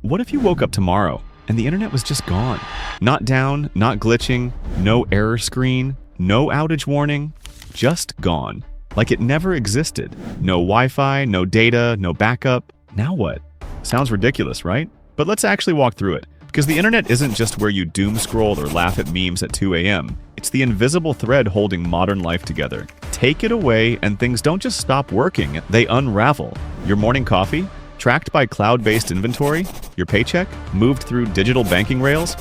What if you woke up tomorrow and the internet was just gone? Not down, not glitching, no error screen, no outage warning, just gone. Like it never existed. No Wi-Fi, no data, no backup. Now what? Sounds ridiculous, right? But let's actually walk through it. Because the internet isn't just where you doom scroll or laugh at memes at 2 a.m. It's the invisible thread holding modern life together. Take it away and things don't just stop working, they unravel. Your morning coffee? Tracked by cloud-based inventory? Your paycheck? Moved through digital banking rails?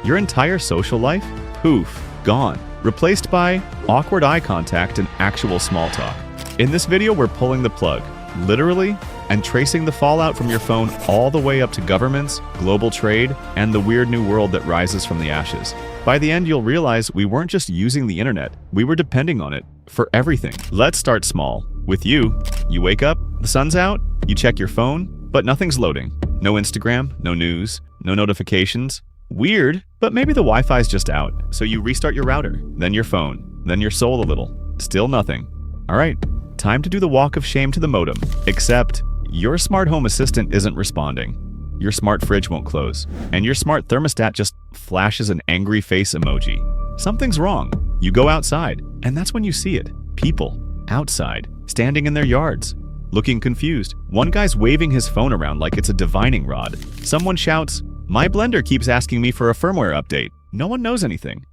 Your entire social life? Poof, gone. Replaced by awkward eye contact and actual small talk. In this video, we're pulling the plug, literally, and tracing the fallout from your phone all the way up to governments, global trade, and the weird new world that rises from the ashes. By the end, you'll realize we weren't just using the internet, we were depending on it for everything. Let's start small. With you wake up, the sun's out, you check your phone, but nothing's loading. No Instagram, no news, no notifications. Weird, but maybe the Wi-Fi's just out. So you restart your router, then your phone, then your soul a little. Still nothing. All right, time to do the walk of shame to the modem. Except, your smart home assistant isn't responding. Your smart fridge won't close. And your smart thermostat just flashes an angry face emoji. Something's wrong. You go outside, and that's when you see it. People, outside, standing in their yards, looking confused. One guy's waving his phone around like it's a divining rod. Someone shouts, "My blender keeps asking me for a firmware update." No one knows anything,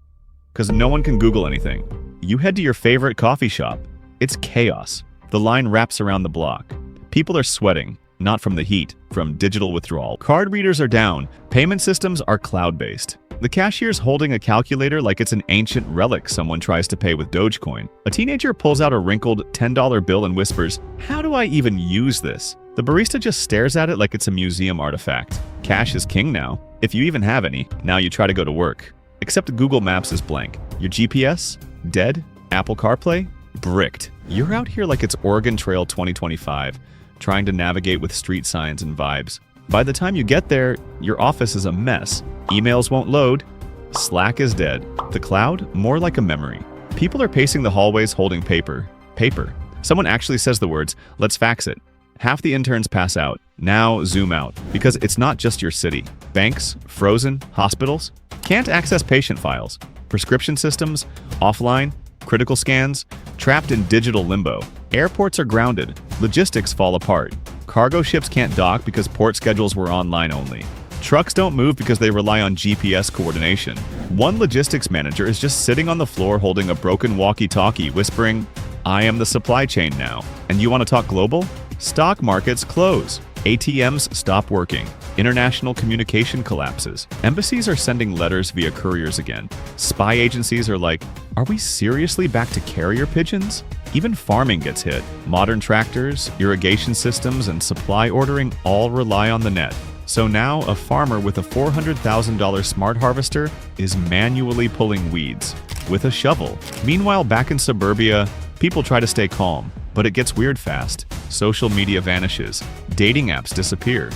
because no one can Google anything. You head to your favorite coffee shop. It's chaos. The line wraps around the block. People are sweating, not from the heat, from digital withdrawal. Card readers are down. Payment systems are cloud-based. The cashier's holding a calculator like it's an ancient relic someone tries to pay with Dogecoin. A teenager pulls out a wrinkled $10 bill and whispers, "How do I even use this?" The barista just stares at it like it's a museum artifact. Cash is king now, if you even have any. Now you try to go to work. Except Google Maps is blank. Your GPS? Dead? Apple CarPlay? Bricked. You're out here like it's Oregon Trail 2025, trying to navigate with street signs and vibes. By the time you get there, your office is a mess. Emails won't load. Slack is dead. The cloud, more like a memory. People are pacing the hallways holding paper. Paper. Someone actually says the words, "Let's fax it." Half the interns pass out. Now zoom out, because it's not just your city. Banks, frozen, hospitals, can't access patient files. Prescription systems, offline, critical scans, trapped in digital limbo. Airports are grounded. Logistics fall apart. Cargo ships can't dock because port schedules were online only. Trucks don't move because they rely on GPS coordination. One logistics manager is just sitting on the floor holding a broken walkie-talkie, whispering, "I am the supply chain now." And you want to talk global? Stock markets close. ATMs stop working. International communication collapses. Embassies are sending letters via couriers again. Spy agencies are like, are we seriously back to carrier pigeons? Even farming gets hit. Modern tractors, irrigation systems, and supply ordering all rely on the net. So now a farmer with a $400,000 smart harvester is manually pulling weeds with a shovel. Meanwhile, back in suburbia, people try to stay calm, but it gets weird fast. Social media vanishes. Dating apps disappear.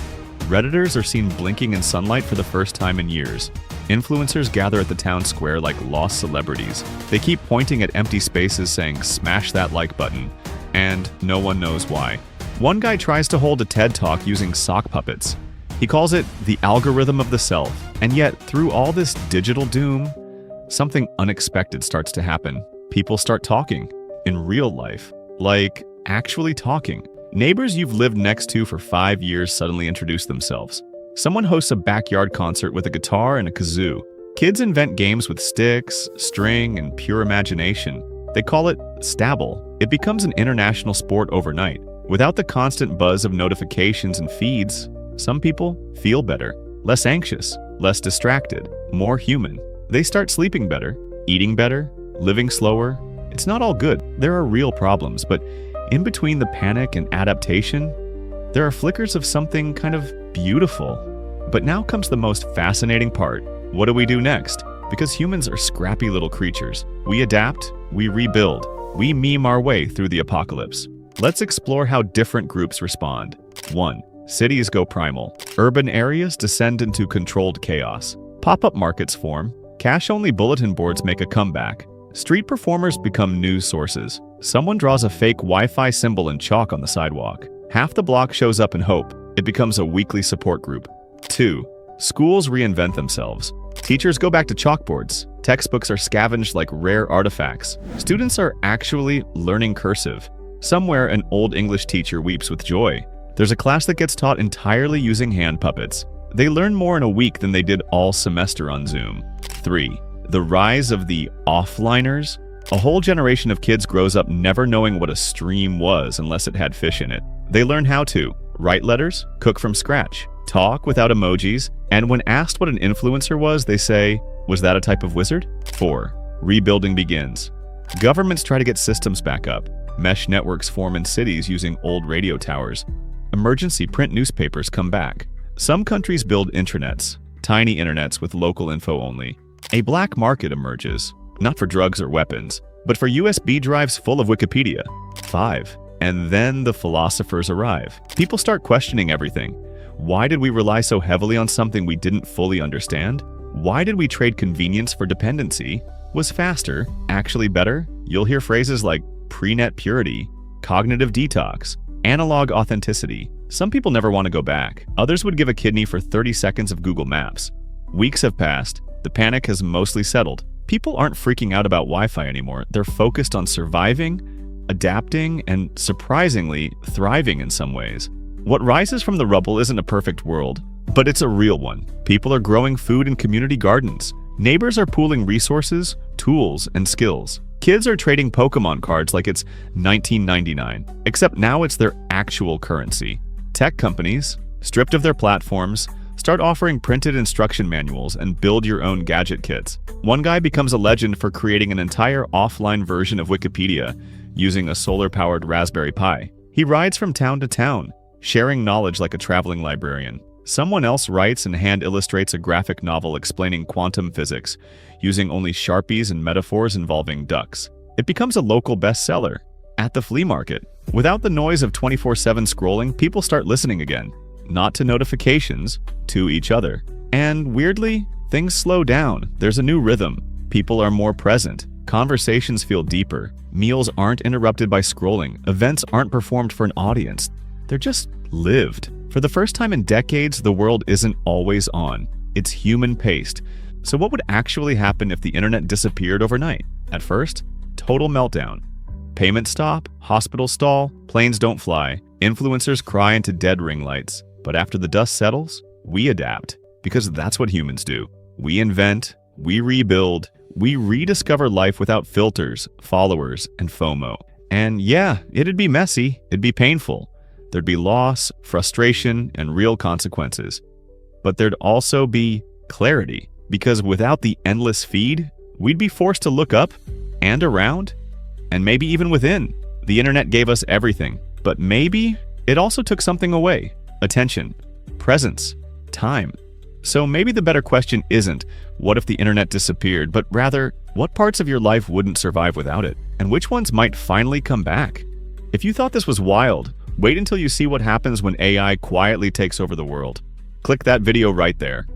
Redditors are seen blinking in sunlight for the first time in years. Influencers gather at the town square like lost celebrities. They keep pointing at empty spaces saying, "Smash that like button," and no one knows why. One guy tries to hold a TED Talk using sock puppets. He calls it the algorithm of the self. And yet, through all this digital doom, something unexpected starts to happen. People start talking in real life. Like, actually talking. Neighbors you've lived next to for 5 years suddenly introduce themselves. Someone hosts a backyard concert with a guitar and a kazoo. Kids invent games with sticks, string, and pure imagination. They call it Stabble. It becomes an international sport overnight. Without the constant buzz of notifications and feeds, some people feel better, less anxious, less distracted, more human. They start sleeping better, eating better, living slower. It's not all good. There are real problems, but in between the panic and adaptation, there are flickers of something kind of beautiful. But now comes the most fascinating part. What do we do next? Because humans are scrappy little creatures. We adapt, we rebuild, we meme our way through the apocalypse. Let's explore how different groups respond. 1. Cities go primal. Urban areas descend into controlled chaos. Pop-up markets form. Cash-only bulletin boards make a comeback. Street performers become news sources. Someone draws a fake Wi-Fi symbol in chalk on the sidewalk. Half the block shows up in hope. It becomes a weekly support group. 2. Schools reinvent themselves. Teachers go back to chalkboards. Textbooks are scavenged like rare artifacts. Students are actually learning cursive. Somewhere, an old English teacher weeps with joy. There's a class that gets taught entirely using hand puppets. They learn more in a week than they did all semester on Zoom. 3. The rise of the offliners. A whole generation of kids grows up never knowing what a stream was unless it had fish in it. They learn how to write letters, cook from scratch, talk without emojis, and when asked what an influencer was, they say, "Was that a type of wizard?" 4. Rebuilding begins. Governments try to get systems back up. Mesh networks form in cities using old radio towers. Emergency print newspapers come back. Some countries build intranets, tiny internets with local info only. A black market emerges, not for drugs or weapons, but for USB drives full of Wikipedia. 5. And then the philosophers arrive. People start questioning everything. Why did we rely so heavily on something we didn't fully understand? Why did we trade convenience for dependency? Was faster actually better? You'll hear phrases like pre-net purity, cognitive detox, analog authenticity. Some people never want to go back. Others would give a kidney for 30 seconds of Google Maps. Weeks have passed. The panic has mostly settled. People aren't freaking out about Wi-Fi anymore. They're focused on surviving, adapting, and surprisingly, thriving in some ways. What rises from the rubble isn't a perfect world, but it's a real one. People are growing food in community gardens. Neighbors are pooling resources, tools, and skills. Kids are trading Pokemon cards like it's 1999, except now it's their actual currency. Tech companies, stripped of their platforms, start offering printed instruction manuals and build your own gadget kits. One guy becomes a legend for creating an entire offline version of Wikipedia using a solar-powered Raspberry Pi. He rides from town to town, sharing knowledge like a traveling librarian. Someone else writes and hand illustrates a graphic novel explaining quantum physics, using only Sharpies and metaphors involving ducks. It becomes a local bestseller. At the flea market, without the noise of 24/7 scrolling, people start listening again. Not to notifications, to each other. And weirdly, things slow down. There's a new rhythm. People are more present. Conversations feel deeper. Meals aren't interrupted by scrolling. Events aren't performed for an audience. They're just lived. For the first time in decades, the world isn't always on. It's human-paced. So what would actually happen if the internet disappeared overnight? At first, total meltdown. Payment stop, hospital stall, planes don't fly, influencers cry into dead ring lights. But after the dust settles, we adapt, because that's what humans do. We invent, we rebuild, we rediscover life without filters, followers, and FOMO. And yeah, it'd be messy, it'd be painful. There'd be loss, frustration, and real consequences. But there'd also be clarity, because without the endless feed, we'd be forced to look up and around, and maybe even within. The internet gave us everything, but maybe it also took something away. Attention, presence, time. So maybe the better question isn't, what if the internet disappeared, but rather, what parts of your life wouldn't survive without it? And which ones might finally come back? If you thought this was wild, wait until you see what happens when AI quietly takes over the world. Click that video right there.